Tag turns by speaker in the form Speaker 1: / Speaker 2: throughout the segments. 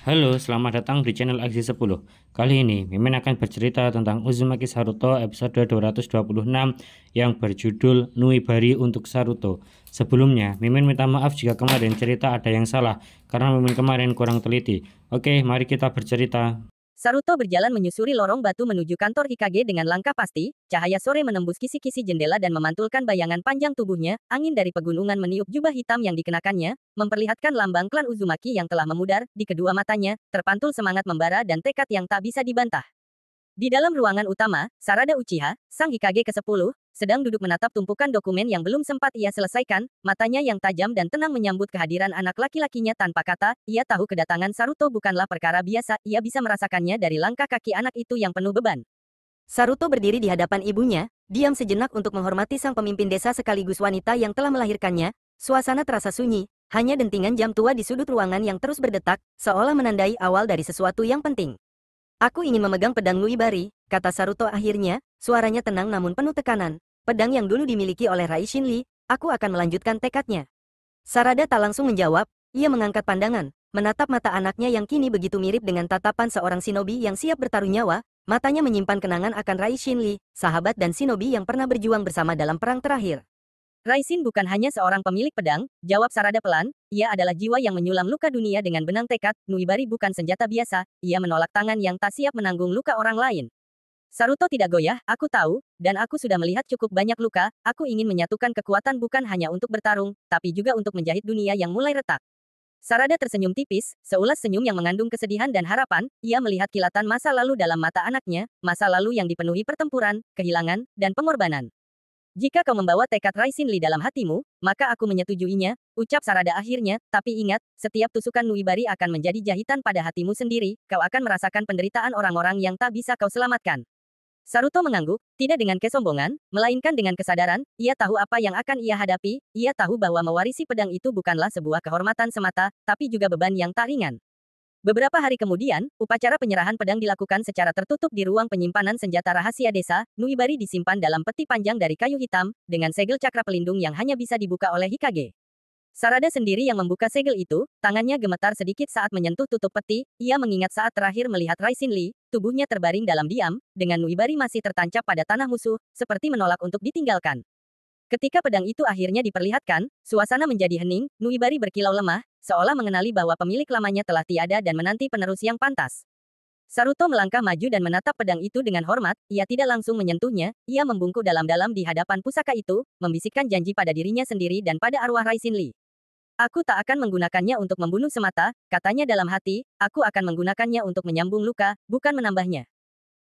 Speaker 1: Halo, selamat datang di channel Aksi 10. Kali ini, Mimin akan bercerita tentang Uzumaki Saruto episode 226 yang berjudul Nuibari untuk Saruto. Sebelumnya, Mimin minta maaf jika kemarin cerita ada yang salah, karena Mimin kemarin kurang teliti. Oke, mari kita bercerita.
Speaker 2: Saruto berjalan menyusuri lorong batu menuju kantor Hikage dengan langkah pasti, cahaya sore menembus kisi-kisi jendela dan memantulkan bayangan panjang tubuhnya, angin dari pegunungan meniup jubah hitam yang dikenakannya, memperlihatkan lambang klan Uzumaki yang telah memudar, di kedua matanya, terpantul semangat membara dan tekad yang tak bisa dibantah. Di dalam ruangan utama, Sarada Uchiha, sang Hikage ke-10, sedang duduk menatap tumpukan dokumen yang belum sempat ia selesaikan, matanya yang tajam dan tenang menyambut kehadiran anak laki-lakinya tanpa kata, ia tahu kedatangan Saruto bukanlah perkara biasa, ia bisa merasakannya dari langkah kaki anak itu yang penuh beban. Saruto berdiri di hadapan ibunya, diam sejenak untuk menghormati sang pemimpin desa sekaligus wanita yang telah melahirkannya, suasana terasa sunyi, hanya dentingan jam tua di sudut ruangan yang terus berdetak, seolah menandai awal dari sesuatu yang penting. Aku ingin memegang pedang Nuibari, kata Saruto akhirnya, suaranya tenang namun penuh tekanan. Pedang yang dulu dimiliki oleh Rai Shinli, aku akan melanjutkan tekadnya. Sarada tak langsung menjawab, ia mengangkat pandangan, menatap mata anaknya yang kini begitu mirip dengan tatapan seorang shinobi yang siap bertaruh nyawa, matanya menyimpan kenangan akan Rai Shinli, sahabat dan shinobi yang pernah berjuang bersama dalam perang terakhir. Raisin bukan hanya seorang pemilik pedang, jawab Sarada pelan, ia adalah jiwa yang menyulam luka dunia dengan benang tekad, Nuibari bukan senjata biasa, ia menolak tangan yang tak siap menanggung luka orang lain. Saruto tidak goyah, aku tahu, dan aku sudah melihat cukup banyak luka, aku ingin menyatukan kekuatan bukan hanya untuk bertarung, tapi juga untuk menjahit dunia yang mulai retak. Sarada tersenyum tipis, seulas senyum yang mengandung kesedihan dan harapan, ia melihat kilatan masa lalu dalam mata anaknya, masa lalu yang dipenuhi pertempuran, kehilangan, dan pengorbanan. Jika kau membawa tekad Raisin Li dalam hatimu, maka aku menyetujuinya, ucap Sarada akhirnya, tapi ingat, setiap tusukan Nuibari akan menjadi jahitan pada hatimu sendiri, kau akan merasakan penderitaan orang-orang yang tak bisa kau selamatkan. Saruto mengangguk, tidak dengan kesombongan, melainkan dengan kesadaran, ia tahu apa yang akan ia hadapi, ia tahu bahwa mewarisi pedang itu bukanlah sebuah kehormatan semata, tapi juga beban yang tak ringan. Beberapa hari kemudian, upacara penyerahan pedang dilakukan secara tertutup di ruang penyimpanan senjata rahasia desa. Nuibari disimpan dalam peti panjang dari kayu hitam, dengan segel cakra pelindung yang hanya bisa dibuka oleh Hikage. Sarada sendiri yang membuka segel itu, tangannya gemetar sedikit saat menyentuh tutup peti, ia mengingat saat terakhir melihat Raisin Li, tubuhnya terbaring dalam diam, dengan Nuibari masih tertancap pada tanah musuh, seperti menolak untuk ditinggalkan. Ketika pedang itu akhirnya diperlihatkan, suasana menjadi hening, Nuibari berkilau lemah, seolah mengenali bahwa pemilik lamanya telah tiada dan menanti penerus yang pantas. Saruto melangkah maju dan menatap pedang itu dengan hormat, ia tidak langsung menyentuhnya, ia membungkuk dalam-dalam di hadapan pusaka itu, membisikkan janji pada dirinya sendiri dan pada arwah Raisin Li. Aku tak akan menggunakannya untuk membunuh semata, katanya dalam hati, aku akan menggunakannya untuk menyambung luka, bukan menambahnya.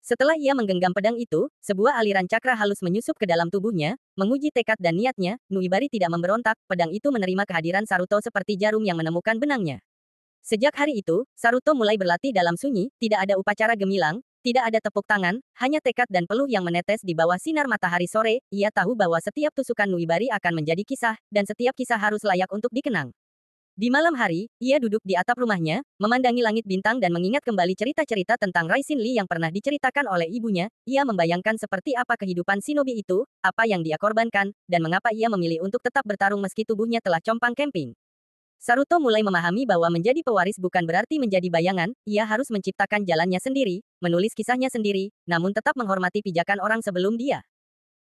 Speaker 2: Setelah ia menggenggam pedang itu, sebuah aliran cakra halus menyusup ke dalam tubuhnya, menguji tekad dan niatnya, Nuibari tidak memberontak, pedang itu menerima kehadiran Saruto seperti jarum yang menemukan benangnya. Sejak hari itu, Saruto mulai berlatih dalam sunyi, tidak ada upacara gemilang, tidak ada tepuk tangan, hanya tekad dan peluh yang menetes di bawah sinar matahari sore, ia tahu bahwa setiap tusukan Nuibari akan menjadi kisah, dan setiap kisah harus layak untuk dikenang. Di malam hari, ia duduk di atap rumahnya, memandangi langit bintang dan mengingat kembali cerita-cerita tentang Raisin Li yang pernah diceritakan oleh ibunya, ia membayangkan seperti apa kehidupan shinobi itu, apa yang dia korbankan, dan mengapa ia memilih untuk tetap bertarung meski tubuhnya telah compang-camping. Saruto mulai memahami bahwa menjadi pewaris bukan berarti menjadi bayangan, ia harus menciptakan jalannya sendiri, menulis kisahnya sendiri, namun tetap menghormati pijakan orang sebelum dia.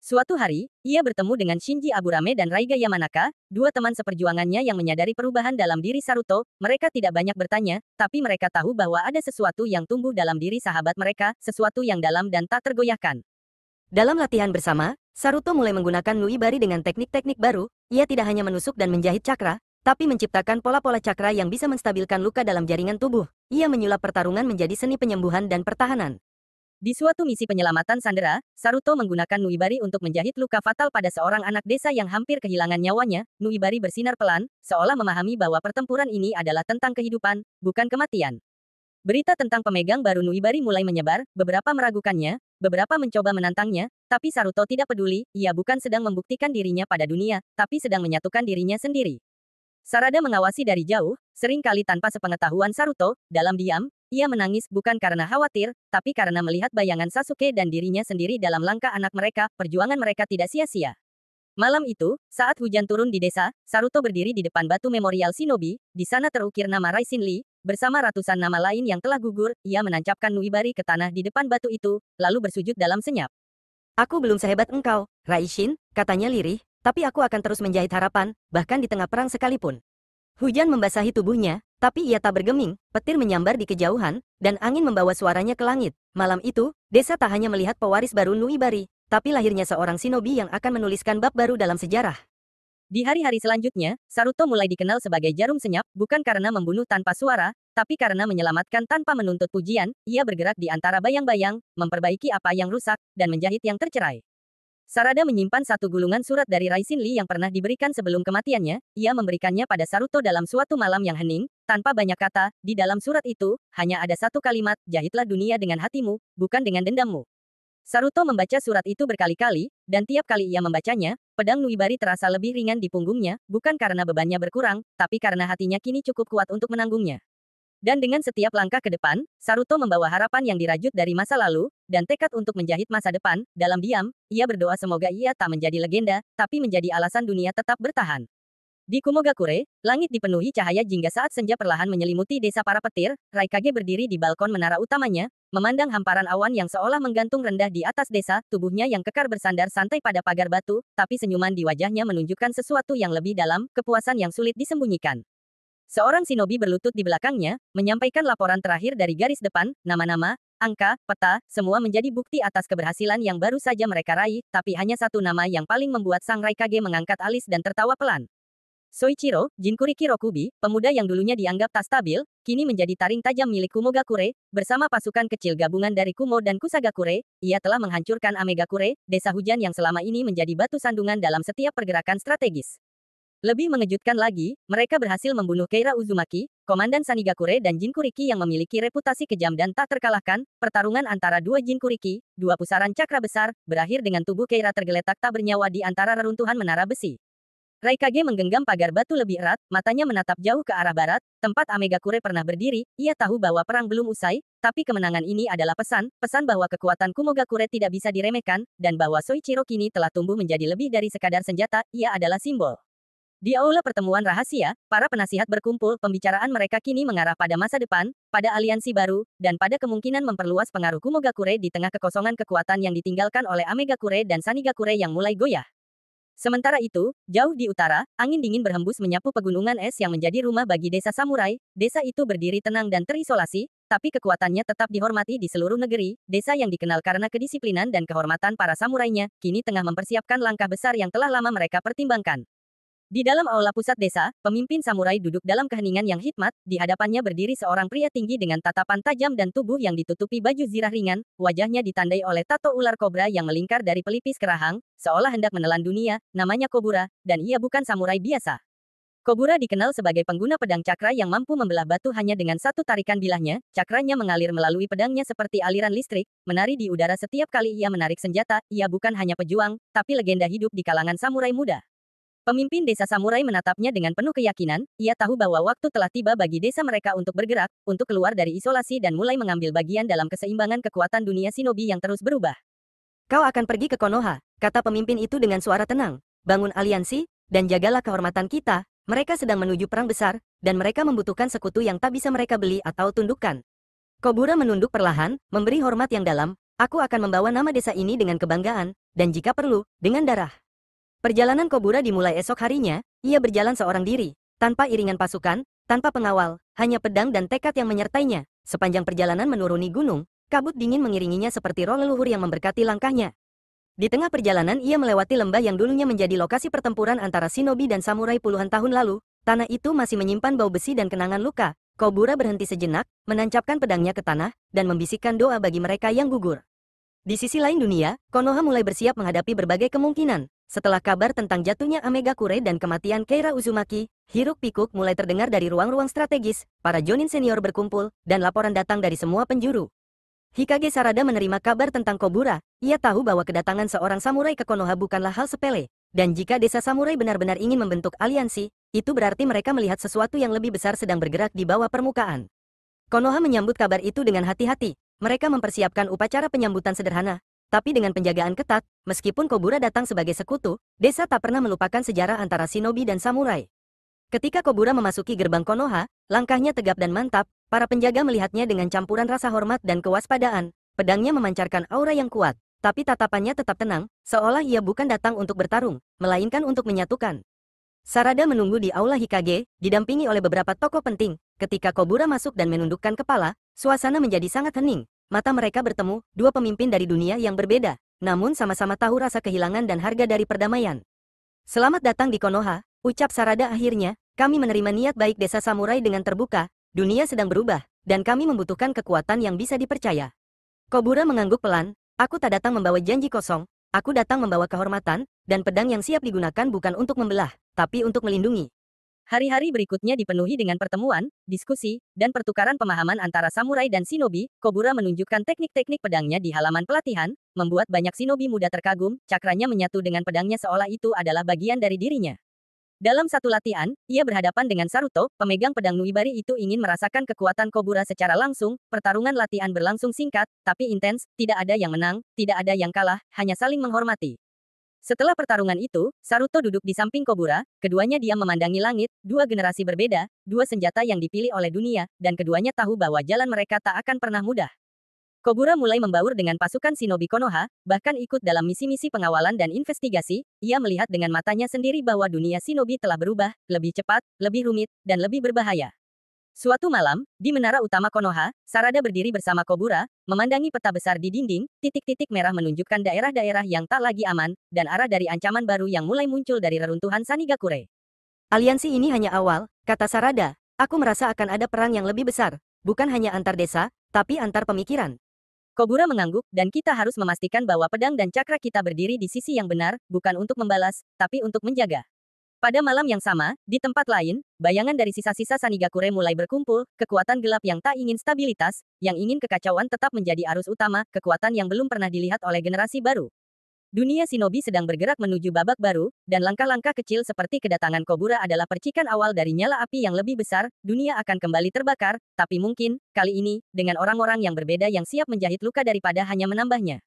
Speaker 2: Suatu hari, ia bertemu dengan Shinji Aburame dan Raiga Yamanaka, dua teman seperjuangannya yang menyadari perubahan dalam diri Saruto. Mereka tidak banyak bertanya, tapi mereka tahu bahwa ada sesuatu yang tumbuh dalam diri sahabat mereka, sesuatu yang dalam dan tak tergoyahkan. Dalam latihan bersama, Saruto mulai menggunakan Nuibari dengan teknik-teknik baru. Ia tidak hanya menusuk dan menjahit cakra, tapi menciptakan pola-pola cakra yang bisa menstabilkan luka dalam jaringan tubuh. Ia menyulap pertarungan menjadi seni penyembuhan dan pertahanan. Di suatu misi penyelamatan sandera, Saruto menggunakan Nuibari untuk menjahit luka fatal pada seorang anak desa yang hampir kehilangan nyawanya. Nuibari bersinar pelan, seolah memahami bahwa pertempuran ini adalah tentang kehidupan, bukan kematian. Berita tentang pemegang baru Nuibari mulai menyebar, beberapa meragukannya, beberapa mencoba menantangnya, tapi Saruto tidak peduli, ia bukan sedang membuktikan dirinya pada dunia, tapi sedang menyatukan dirinya sendiri. Sarada mengawasi dari jauh, sering kali tanpa sepengetahuan Saruto, dalam diam, ia menangis bukan karena khawatir, tapi karena melihat bayangan Sasuke dan dirinya sendiri dalam langkah anak mereka, perjuangan mereka tidak sia-sia. Malam itu, saat hujan turun di desa, Saruto berdiri di depan batu memorial shinobi, di sana terukir nama Raisin Li, bersama ratusan nama lain yang telah gugur, ia menancapkan Nuibari ke tanah di depan batu itu, lalu bersujud dalam senyap. Aku belum sehebat engkau, Raishin, katanya lirih, tapi aku akan terus menjahit harapan, bahkan di tengah perang sekalipun. Hujan membasahi tubuhnya, tapi ia tak bergeming, petir menyambar di kejauhan, dan angin membawa suaranya ke langit. Malam itu, desa tak hanya melihat pewaris baru Nuibari, tapi lahirnya seorang shinobi yang akan menuliskan bab baru dalam sejarah. Di hari-hari selanjutnya, Saruto mulai dikenal sebagai jarum senyap, bukan karena membunuh tanpa suara, tapi karena menyelamatkan tanpa menuntut pujian. Ia bergerak di antara bayang-bayang, memperbaiki apa yang rusak, dan menjahit yang tercerai. Sarada menyimpan satu gulungan surat dari Raishin Lee yang pernah diberikan sebelum kematiannya. Ia memberikannya pada Saruto dalam suatu malam yang hening, tanpa banyak kata. Di dalam surat itu, hanya ada satu kalimat, jahitlah dunia dengan hatimu, bukan dengan dendammu. Saruto membaca surat itu berkali-kali, dan tiap kali ia membacanya, pedang Nuibari terasa lebih ringan di punggungnya, bukan karena bebannya berkurang, tapi karena hatinya kini cukup kuat untuk menanggungnya. Dan dengan setiap langkah ke depan, Saruto membawa harapan yang dirajut dari masa lalu, dan tekad untuk menjahit masa depan. Dalam diam, ia berdoa semoga ia tak menjadi legenda, tapi menjadi alasan dunia tetap bertahan. Di Kumogakure, langit dipenuhi cahaya jingga saat senja perlahan menyelimuti desa para petir. Raikage berdiri di balkon menara utamanya, memandang hamparan awan yang seolah menggantung rendah di atas desa, tubuhnya yang kekar bersandar santai pada pagar batu, tapi senyuman di wajahnya menunjukkan sesuatu yang lebih dalam, kepuasan yang sulit disembunyikan. Seorang shinobi berlutut di belakangnya, menyampaikan laporan terakhir dari garis depan, nama-nama, angka, peta, semua menjadi bukti atas keberhasilan yang baru saja mereka raih, tapi hanya satu nama yang paling membuat sang Raikage mengangkat alis dan tertawa pelan. Soichiro, Jinkuriki Rokubi, pemuda yang dulunya dianggap tak stabil, kini menjadi taring tajam milik Kumogakure. Bersama pasukan kecil gabungan dari Kumo dan Kusagakure, ia telah menghancurkan Amegakure, desa hujan yang selama ini menjadi batu sandungan dalam setiap pergerakan strategis. Lebih mengejutkan lagi, mereka berhasil membunuh Keira Uzumaki, komandan Sanigakure dan Jinkuriki yang memiliki reputasi kejam dan tak terkalahkan. Pertarungan antara dua Jinkuriki, dua pusaran cakra besar, berakhir dengan tubuh Keira tergeletak tak bernyawa di antara reruntuhan menara besi. Raikage menggenggam pagar batu lebih erat, matanya menatap jauh ke arah barat, tempat Amegakure pernah berdiri. Ia tahu bahwa perang belum usai, tapi kemenangan ini adalah pesan bahwa kekuatan Kumogakure tidak bisa diremehkan, dan bahwa Soichiro kini telah tumbuh menjadi lebih dari sekadar senjata, ia adalah simbol. Di aula pertemuan rahasia, para penasihat berkumpul, pembicaraan mereka kini mengarah pada masa depan, pada aliansi baru, dan pada kemungkinan memperluas pengaruh Kumogakure di tengah kekosongan kekuatan yang ditinggalkan oleh Amegakure dan Sanigakure yang mulai goyah. Sementara itu, jauh di utara, angin dingin berhembus menyapu pegunungan es yang menjadi rumah bagi desa samurai. Desa itu berdiri tenang dan terisolasi, tapi kekuatannya tetap dihormati di seluruh negeri. Desa yang dikenal karena kedisiplinan dan kehormatan para samurainya, kini tengah mempersiapkan langkah besar yang telah lama mereka pertimbangkan. Di dalam aula pusat desa, pemimpin samurai duduk dalam keheningan yang hikmat. Di hadapannya berdiri seorang pria tinggi dengan tatapan tajam dan tubuh yang ditutupi baju zirah ringan. Wajahnya ditandai oleh tato ular kobra yang melingkar dari pelipis ke rahang, seolah hendak menelan dunia. Namanya Kobura, dan ia bukan samurai biasa. Kobura dikenal sebagai pengguna pedang cakra yang mampu membelah batu hanya dengan satu tarikan bilahnya. Cakranya mengalir melalui pedangnya seperti aliran listrik, menari di udara setiap kali ia menarik senjata. Ia bukan hanya pejuang, tapi legenda hidup di kalangan samurai muda. Pemimpin desa samurai menatapnya dengan penuh keyakinan. Ia tahu bahwa waktu telah tiba bagi desa mereka untuk bergerak, untuk keluar dari isolasi dan mulai mengambil bagian dalam keseimbangan kekuatan dunia shinobi yang terus berubah. Kau akan pergi ke Konoha, kata pemimpin itu dengan suara tenang. Bangun aliansi, dan jagalah kehormatan kita. Mereka sedang menuju perang besar, dan mereka membutuhkan sekutu yang tak bisa mereka beli atau tundukkan. Kobura menunduk perlahan, memberi hormat yang dalam. Aku akan membawa nama desa ini dengan kebanggaan, dan jika perlu, dengan darah. Perjalanan Kobura dimulai esok harinya. Ia berjalan seorang diri, tanpa iringan pasukan, tanpa pengawal, hanya pedang dan tekad yang menyertainya. Sepanjang perjalanan menuruni gunung, kabut dingin mengiringinya seperti roh leluhur yang memberkati langkahnya. Di tengah perjalanan ia melewati lembah yang dulunya menjadi lokasi pertempuran antara shinobi dan samurai puluhan tahun lalu. Tanah itu masih menyimpan bau besi dan kenangan luka. Kobura berhenti sejenak, menancapkan pedangnya ke tanah, dan membisikkan doa bagi mereka yang gugur. Di sisi lain dunia, Konoha mulai bersiap menghadapi berbagai kemungkinan. Setelah kabar tentang jatuhnya Amegakure dan kematian Keira Uzumaki, hiruk-pikuk mulai terdengar dari ruang-ruang strategis, para jonin senior berkumpul, dan laporan datang dari semua penjuru. Hikage Sarada menerima kabar tentang Kobura. Ia tahu bahwa kedatangan seorang samurai ke Konoha bukanlah hal sepele, dan jika desa samurai benar-benar ingin membentuk aliansi, itu berarti mereka melihat sesuatu yang lebih besar sedang bergerak di bawah permukaan. Konoha menyambut kabar itu dengan hati-hati. Mereka mempersiapkan upacara penyambutan sederhana, tapi dengan penjagaan ketat. Meskipun Kobura datang sebagai sekutu, desa tak pernah melupakan sejarah antara shinobi dan samurai. Ketika Kobura memasuki gerbang Konoha, langkahnya tegap dan mantap, Para penjaga melihatnya dengan campuran rasa hormat dan kewaspadaan. Pedangnya memancarkan aura yang kuat, tapi tatapannya tetap tenang, seolah ia bukan datang untuk bertarung, melainkan untuk menyatukan. Sarada menunggu di Aula Hikage, didampingi oleh beberapa tokoh penting. Ketika Kobura masuk dan menundukkan kepala, suasana menjadi sangat hening. Mata mereka bertemu, dua pemimpin dari dunia yang berbeda, namun sama-sama tahu rasa kehilangan dan harga dari perdamaian. Selamat datang di Konoha, ucap Sarada akhirnya. Kami menerima niat baik desa samurai dengan terbuka. Dunia sedang berubah, dan kami membutuhkan kekuatan yang bisa dipercaya. Kobura mengangguk pelan. Aku tak datang membawa janji kosong. Aku datang membawa kehormatan, dan pedang yang siap digunakan bukan untuk membelah, tapi untuk melindungi. Hari-hari berikutnya dipenuhi dengan pertemuan, diskusi, dan pertukaran pemahaman antara samurai dan shinobi. Kobura menunjukkan teknik-teknik pedangnya di halaman pelatihan, membuat banyak shinobi muda terkagum. Cakranya menyatu dengan pedangnya seolah itu adalah bagian dari dirinya. Dalam satu latihan, ia berhadapan dengan Saruto, pemegang pedang Nuibari itu ingin merasakan kekuatan Kobura secara langsung. Pertarungan latihan berlangsung singkat, tapi intens, tidak ada yang menang, tidak ada yang kalah, hanya saling menghormati. Setelah pertarungan itu, Saruto duduk di samping Kobura, keduanya diam memandangi langit, dua generasi berbeda, dua senjata yang dipilih oleh dunia, dan keduanya tahu bahwa jalan mereka tak akan pernah mudah. Kobura mulai membaur dengan pasukan shinobi Konoha, bahkan ikut dalam misi-misi pengawalan dan investigasi. Ia melihat dengan matanya sendiri bahwa dunia shinobi telah berubah, lebih cepat, lebih rumit, dan lebih berbahaya. Suatu malam, di menara utama Konoha, Sarada berdiri bersama Kobura, memandangi peta besar di dinding. Titik-titik merah menunjukkan daerah-daerah yang tak lagi aman, dan arah dari ancaman baru yang mulai muncul dari reruntuhan Sanigakure. Aliansi ini hanya awal, kata Sarada. Aku merasa akan ada perang yang lebih besar, bukan hanya antar desa, tapi antar pemikiran. Kobura mengangguk, dan kita harus memastikan bahwa pedang dan cakra kita berdiri di sisi yang benar, bukan untuk membalas, tapi untuk menjaga. Pada malam yang sama, di tempat lain, bayangan dari sisa-sisa Sanigakure mulai berkumpul, kekuatan gelap yang tak ingin stabilitas, yang ingin kekacauan tetap menjadi arus utama, kekuatan yang belum pernah dilihat oleh generasi baru. Dunia shinobi sedang bergerak menuju babak baru, dan langkah-langkah kecil seperti kedatangan Kobura adalah percikan awal dari nyala api yang lebih besar. Dunia akan kembali terbakar, tapi mungkin, kali ini, dengan orang-orang yang berbeda yang siap menjahit luka daripada hanya menambahnya.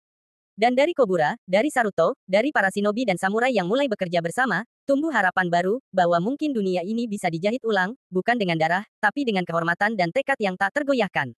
Speaker 2: Dan dari Kobura, dari Saruto, dari para shinobi dan samurai yang mulai bekerja bersama, tumbuh harapan baru, bahwa mungkin dunia ini bisa dijahit ulang, bukan dengan darah, tapi dengan kehormatan dan tekad yang tak tergoyahkan.